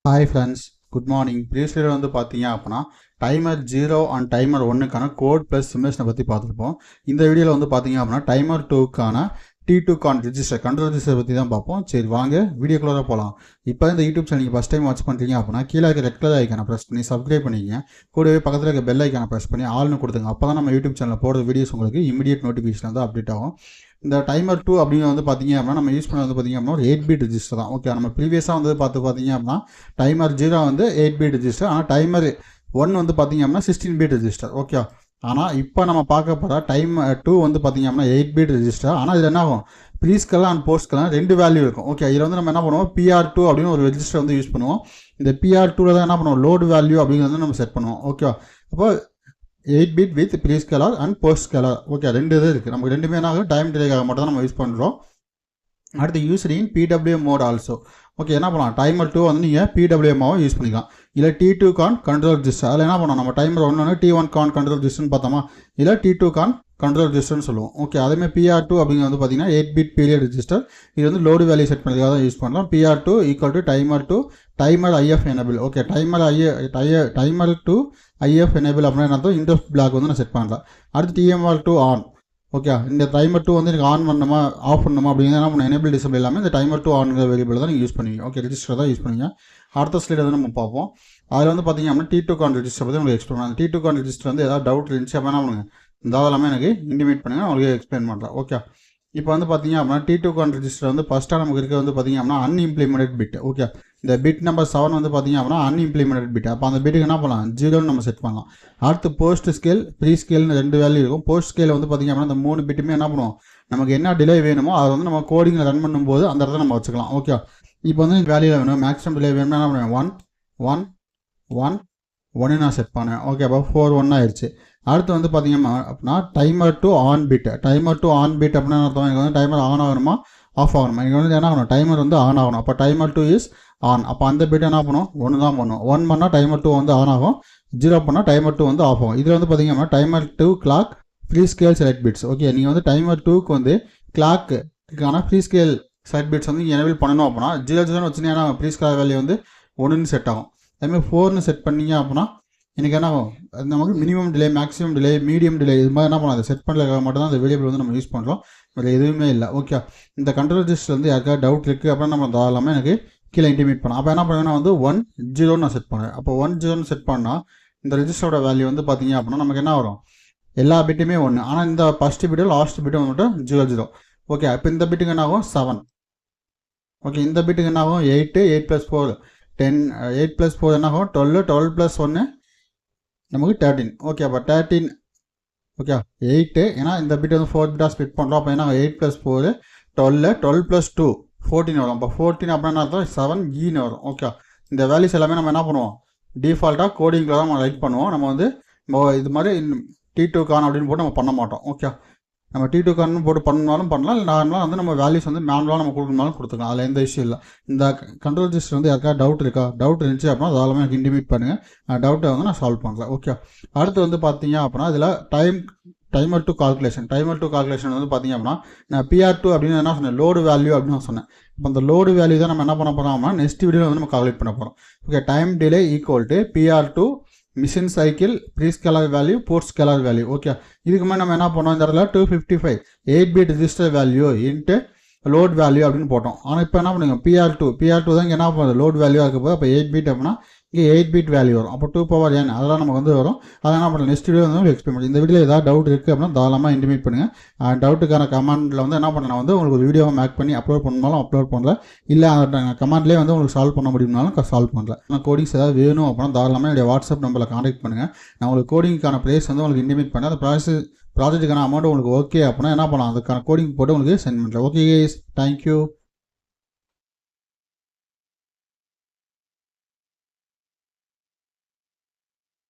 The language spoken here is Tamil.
Hi friends, good morning. Previous video வந்து பார்த்தீங்க அப்படின்னா டைமர் 0 அண்ட் டைமர் 1க்கான கோட் ப்ளஸ் சிமுலேஷனை பற்றி பார்த்துருப்போம். இந்த வீடியோவில் வந்து பார்த்தீங்க அப்படின்னா டைமர் 2க்கான T2 கான் ரிஜிஸ்டர் கண்ட்ரோல் ரிஜிஸ்டர் பற்றி தான் பார்ப்போம். சரி வாங்க வீடியோக்குள்ளே போகலாம். இப்போ இந்த யூடியூப் சேனல் நீங்கள் ஃபஸ்ட் டைம் வாட்ச் பண்ணுறீங்க அப்படின்னா கீழே இருக்க ரெட் கலர் ஐக்கானை ப்ரெஸ் பண்ணி சப்ஸ்கிரைப் பண்ணிங்க. கூடவே பக்கத்தில் இருக்க பெல் ஐக்கானை ப்ரெஸ் பண்ணி ஆல்னு கொடுத்துங்க. அப்போ தான் நம்ம யூடியூப் சேனலில் போடுற வீடியோஸ் உங்களுக்கு இமீடியட் நோட்டிஃபிகேஷன் வந்து அப்டேட் ஆகும். இந்த டைமர் 2 அப்படிங்க வந்து பார்த்தீங்க அப்படின்னா நம்ம யூஸ் பண்ண வந்து பார்த்தீங்க அப்படின்னா ஒரு 8 பீட் ரிஜிஸ்டர் தான். ஓகே, நம்ம ப்ரீவியஸாக வந்து பார்த்தீங்க அப்படின்னா டைமர் 0 வந்து 8 பீட் ரிஜிஸ்டர், ஆனால் டைமர் 1 வந்து பார்த்தீங்க அப்படின்னா 16 பீட் ரிஜிஸ்டர். ஓகே, ஆனால் இப்போ நம்ம பார்க்க போகிற டைமர் 2 வந்து பார்த்தீங்க அப்படின்னா 8 பீட் ரிஜிஸ்டர். ஆனால் இதில் என்ன ஆகும், ப்ரீஸ்கெல்லாம் அண்ட் போஸ்ட்கெல்லாம் ரெண்டு வேல்யூ இருக்கும். ஓகே, இதில் வந்து நம்ம என்ன பண்ணுவோம், PR2 அப்படின்னு ஒரு ரெஜிஸ்டர் வந்து யூஸ் பண்ணுவோம். இந்த PR2ல தான் என்ன பண்ணுவோம், லோடு வேல்யூ அப்படிங்கிறது நம்ம செட் பண்ணுவோம். ஓகே, அப்போ 8 bit with prescaler and postscaler. Okay, ரெண்டு இது இருக்குது. நமக்கு ரெண்டுமே என்ன டைம் டிலேக்காக மட்டும் தான் நம்ம யூஸ் பண்ணுறோம். அடுத்து யூஸரின் PWM மோட் ஆல்சோ. ஓகே, என்ன பண்ணலாம், டைமர் 2 வந்து நீங்கள் PWMமாகவும் யூஸ் பண்ணிக்கலாம். இல்லை T2 கான் கண்ட்ரோல் ரிஜிஸ்டர். அதில் என்ன பண்ணோம், நம்ம டைமர் 1 T1 கான் கண்ட்ரோல் ரிஜிஸ்டர்னு பார்த்தோமா, இல்லை T2 கான் கண்ட்ரோல் ரிஜிஸ்டர்னு சொல்லுவோம். ஓகே, அதேமாதிரி PR2 அப்படிங்கிறது வந்து பார்த்தீங்கன்னா 8 பிட் பீரியட் ரிஜிஸ்டர். இது வந்து லோடு வேல்யூ செட் பண்ணுறதுக்காக தான் யூஸ் பண்ணலாம். PR2 equal to timer 2 timer IF enable. Okay, timer 2 IF enable அப்படின்னா என்ன அர்த்தம், இன்டர் பிளாக் வந்து நான் செட் பண்ணலாம். அடுத்து TMR2 ஆன். ஓகே, இந்த டைமர் 2 வந்து எனக்கு ஆன் பண்ணணுமா ஆஃப் பண்ணணுமா அப்படிங்கிறது நம்ம எனேபிள் டிசபிள் எல்லாமே இந்த டைமர் 2 ஆன்கிற வேரியபிள் தான் நீங்கள் யூஸ் பண்ணுவீங்க. ஓகே, ரிஜிஸ்டர் தான் யூஸ் பண்ணுவீங்க. அடுத்த ஸ்லைட் வந்து நம்ம பார்ப்போம். அதில் வந்து பார்த்தீங்க அப்படின்னா T2 கான் ரிஜிஸ்டர் பற்றி உங்களுக்கு எக்ஸ்பிளைன் பண்ணலாம். T2 கான் ரிஜிஸ்டர் வந்து ஏதாவது டவுட் இருந்துச்சு அப்படின்னா பண்ணுங்க, இந்த அதெல்லாமே எனக்கு இன்டிமேட் பண்ணுங்கள், உங்களுக்கு எக்ஸ்பிளைன் பண்ணுறேன். ஓகே, இப்போ வந்து பார்த்தீங்க அப்படின்னா T2 கான் ரிஜிஸ்டர் வந்து ஃபஸ்ட்டாக நமக்கு இருக்க வந்து பார்த்தீங்க அப்படின்னா அன்இம்ப்ளிமெண்டட் பிட். ஓகே, இந்த பிட் நம்பர் 7 வந்து பார்த்தீங்க அப்படின்னா அன்இம்ப்ளிமெண்டட் பிட். அப்போ அந்த பிட்டுக்கு என்ன பண்ணலாம், 0ன்னு நம்ம செட் பண்ணலாம். அடுத்து போஸ்ட் ஸ்கேல் ப்ரீ ஸ்கேல்னு ரெண்டு வேல்யூ இருக்கும். போஸ்ட் ஸ்கேல் வந்து பார்த்தீங்க அப்படின்னா இந்த 3 பிட்டுமே என்ன பண்ணுவோம், நமக்கு என்ன டிலே வேணுமோ அதை வந்து நம்ம கோடிங்கில் ரன் பண்ணும்போது அந்த இடத்துல நம்ம வச்சுக்கலாம். ஓகே, இப்போ வந்து வேல்யூ வேணும், மேக்ஸிமம் டிலே வேணும்னா என்ன பண்ணுவேன், 1 1 1 1 நான் செட் பண்ணேன். ஓகே, அப்போ 4 1 ஆயிடுச்சு. அடுத்து வந்து பார்த்தீங்கன்னா அப்படின்னா timer 2 on bit. Timer 2 on bit அப்படின்னா அர்த்தம், எனக்கு வந்து டைமர் ஆன் ஆகணுமா ஆஃப் ஆகணுமா, எனக்கு வந்து என்ன ஆகணும், டைமர் வந்து ஆன் ஆகணும். அப்போ டைமர் 2 இஸ் ஆன். அப்போ அந்த பிட் என்ன பண்ணும், 1 தான் பண்ணும். 1 பண்ணால் டைமர் 2 வந்து ஆன் ஆகும், 0 பண்ணால் டைமர் 2 வந்து ஆஃப் ஆகும். இதில் வந்து பார்த்தீங்கன்னா timer 2 clock free scale select bits. Okay, நீங்கள் வந்து டைமர் 2க்கு வந்து கிளாக்குக்கான ஃப்ரீ ஸ்கேல் செலக்ட் பிட்ஸ் வந்து நீங்கள் எனேபிள் பண்ணணும் அப்படின்னா 0 வச்சுன்னா ஃப்ரீ ஸ்கேல் வேல்யூ வந்து 1ன்னு செட் ஆகும். அதேமாதிரி 4ன்னு செட் பண்ணீங்க அப்படின்னா எனக்கு என்ன ஆகும், நமக்கு minimum delay, maximum delay, medium delay இது மாதிரி என்ன பண்ணலாம், அதை செட் பண்ணுறதுக்காக மட்டும் தான் அந்த வேரியபிள் வந்து நம்ம யூஸ் பண்ணுறோம். வேறு எதுவுமே இல்லை. ஓகே, இந்த கண்ட்ரோல் ரிஜிஸ்டர் வந்து யாருக்காவது டவுட் இருக்குது அப்படின்னா நம்ம தாராளமாக எனக்கு கீழே இன்டிமேட் பண்ணலாம். அப்போ என்ன பண்ணுவேன்னா வந்து 1 0 நான் செட் பண்ணுவேன். அப்போ 1 0 செட் பண்ணால் இந்த ரிஜிஸ்டரோட வேல்யூ வந்து பார்த்தீங்க அப்படின்னா நமக்கு என்ன வரும், எல்லா பிட்டுமே 1. ஆனால் இந்த ஃபஸ்ட்டு பிட்டு லாஸ்ட் பிட்டு மட்டும் 0 0. ஓகே, இப்போ இந்த பிட்டுக்கு என்ன ஆகும், 7. ஓகே, இந்த பிட்டுக்கு என்ன ஆகும், 8 8 + 4 10 8 + 4 என்ன ஆகும், 12 12 + 1 நமக்கு 13. ஓகே, அப்போ 13. ஓகே, 8 ஏன்னா இந்த பிட் வந்து 4 பிட்டாக ஸ்பிட் பண்ணுறோம். அப்போ என்ன 8 + 4 12 12 + 2 14 வரும். அப்போ 14 அப்படின்னா அர்த்தம் 7 ஈன்னு வரும். ஓகே, இந்த வேல்யூஸ் எல்லாமே நம்ம என்ன பண்ணுவோம், டிஃபால்ட்டாக கோடிங்கில் தான் நம்ம ரைட் பண்ணுவோம். நம்ம வந்து இது மாதிரி T2 கான் அப்படின்னு போட்டு நம்ம பண்ண மாட்டோம். ஓகே, நம்ம T2 கான் போட்டு பண்ணாலும் பண்ணலாம், இல்லை நார்மலாக வந்து நம்ம வேல்யூஸ் வந்து மேனுவலாக நம்ம கொடுக்கணும்னாலும் கொடுத்துக்கலாம். அதில் எந்த இஷ்யூ இல்லை. இந்த கண்ட்ரோல் ரிஜிஸ்டர் வந்து யாருக்கா டவுட் இருக்கா, டவுட் இருந்துச்சு அப்படின்னா அதெல்லாமே எனக்கு இன்டிமேட் பண்ணுங்கள், டவுட்டை வந்து நான் சால்வ் பண்ணுறேன். ஓகே, அடுத்து வந்து பார்த்தீங்க அப்படின்னா இதில் டைமர் 2 கால்குலேஷன் வந்து பார்த்தீங்க அப்படின்னா நான் PR2 அப்படின்னு என்ன சொன்னேன், லோடு வேல்யூ அப்படின்னு நான் சொன்னேன். இப்போ அந்த லோடு வேல்யூ தான் நம்ம என்ன பண்ண போகிறோம் அப்படின்னா நெக்ஸ்ட் வீடியோவில் வந்து நம்ம கால்குலேட் பண்ண போகிறோம். Okay, time delay equal to PR2 machine cycle prescaler value postscaler value. Okay, இதுக்கு மேலே நம்ம என்ன பண்ணோம், இந்த இடத்துல 255 8 bit register value into load value அப்படின்னு போட்டோம். ஆனால் இப்போ என்ன பண்ணுங்க, PR2 தான் இங்கே என்ன பண்ணுறது, லோட் வேல்யூவாக இருக்க போது. அப்போ 8 பிட் அப்படின்னா இங்கே 8 பிட் வேல்யூ வரும். அப்போ 2n அதெல்லாம் நமக்கு வந்து வரும். அதை என்ன பண்ணலாம், நெக்ஸ்ட் வீடியோ வந்து எக்ஸ்பிளைன் பண்ணி. இந்த வீடியோவில் ஏதாவது டவுட் இருக்குது அப்படின்னா தாராளமாக இன்டிமேட் பண்ணுங்கள். டவுட்டுக்கான கமெண்ட்டில் வந்து என்ன பண்ணலாம், வந்து உங்களுக்கு ஒரு வீடியோவை மேக் பண்ணி அப்லோட் பண்ணாலும் அப்லோட் பண்ணல, இல்லை அந்த கமெண்ட்லேயே வந்து உங்களுக்கு சால்வ் பண்ண முடியும்னாலும் சால்வ் பண்ணல. ஆனால் கோடிங்ஸ் ஏதாவது வேணும் அப்படின்னா தாராளமாக என்னுடைய வாட்ஸ்அப் நம்பரில் கான்டாக்ட் பண்ணுங்கள். நான் உங்களுக்கு கோடிங்கான ப்ரைஸ் வந்து உங்களுக்கு இன்டிமேட் பண்ணேன். அந்த ப்ராஜெக்ட்டுக்கான அமௌண்ட் உங்களுக்கு ஓகே அப்படின்னா என்ன பண்ணலாம், அதுக்கான கோடிங் போட்டு உங்களுக்கு சென்ட் பண்ணுறேன். Okay guys, thank you.